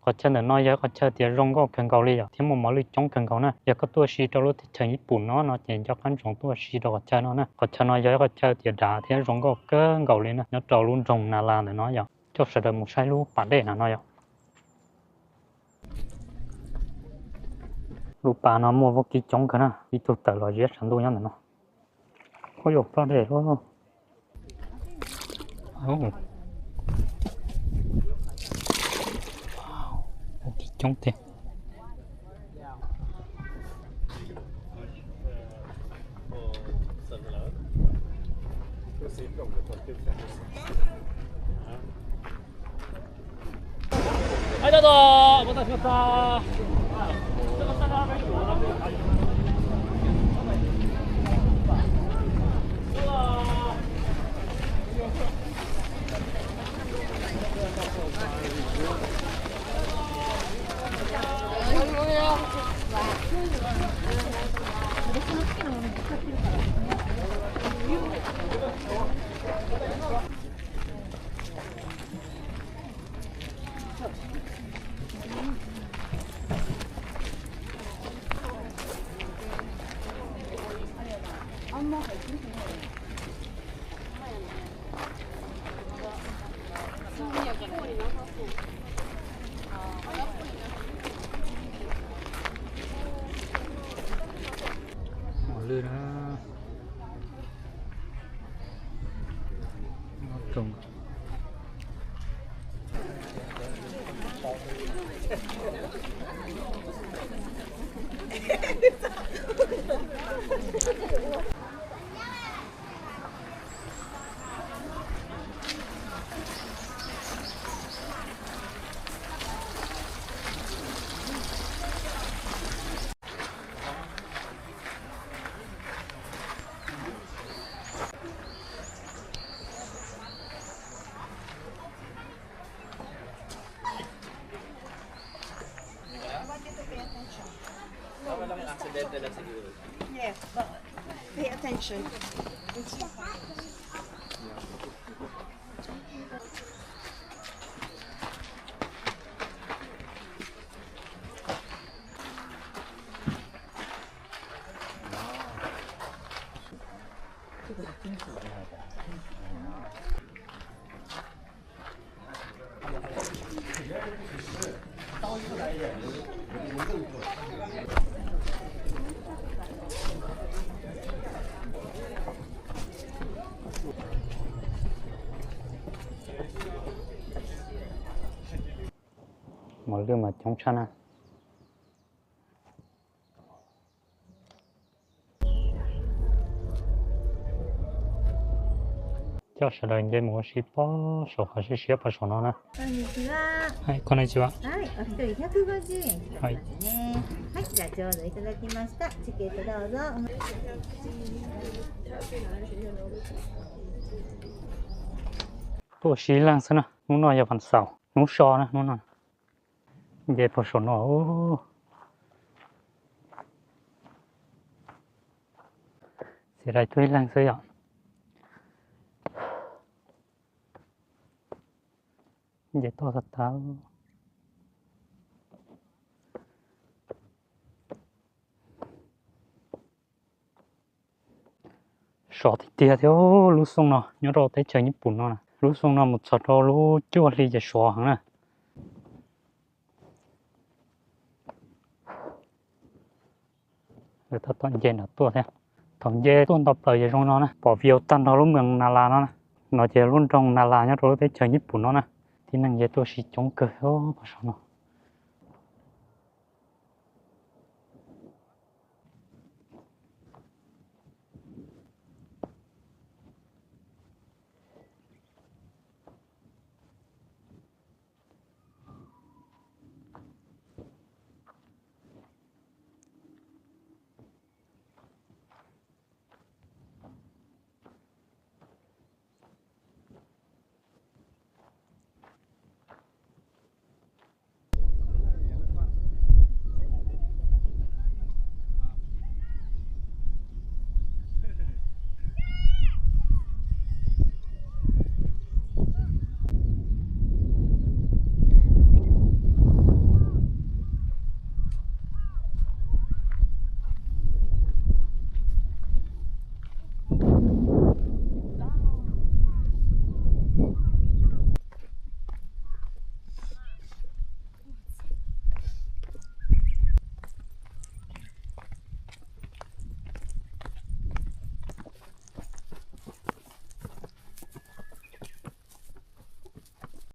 có chân để nói giờ có chơi tiền rong có cần cầu đi à thì một món lưỡi chống cần cầu nè giờ có tua xì cho lúc thì chơi nhật bản nó chỉ cho khán rong tua xì đó có chơi nó nè có chơi nói giờ có chơi tiền đá thì rong có cần cầu đi nè nó trâu luôn rong nà là để nói giờ cho sẽ được một sai lúc bản đề là nói giờ lúc bà nó mua vô cái chống cái nè đi tụt tới là giết sản đô nhá nó có dục ra để thôi oh. Cái chống thếはいどうぞお待たせしましたลื่นนะตรงYes, but pay attention. một lương mà chống chăn à cho sẽ đợi đến một ship số hay ship ở số nó nè. こんにちは。はい、こんにちは。はい、お一人150円ですね。はい。はい、じゃあちょうどいただきました。チケットどうぞ。ตัวชี้ล่างซะนะนู้นหน่อยอย่าพันเสานู้นชอนะนู้นน่ะเดี๋ยวพอสนอ๋อโอ้เสียดายตัวล่างซะอย่างเดี๋ยวตัวสตาร์ชอที่เดียวเดี๋ยวรู้ทรงเนาะย้อนเราได้เจอญี่ปุ่นเนาะรู้ทรงเนาะหมดสดเรารู้จ้วลีจะชอหังนะเดี๋ยวตอนเย็นตัวเนี่ยตอนเย็นต้นต่อไปจะตรงนั้นนะปอวิวตันเรารู้เมืองนาราเนาะเราจะรุ่นตรงนาราเนี่ยเราได้เจอญี่ปุ่นเนาะที่นั่งเย็นตัวสีจงเกยโอ้พอสนเนาะ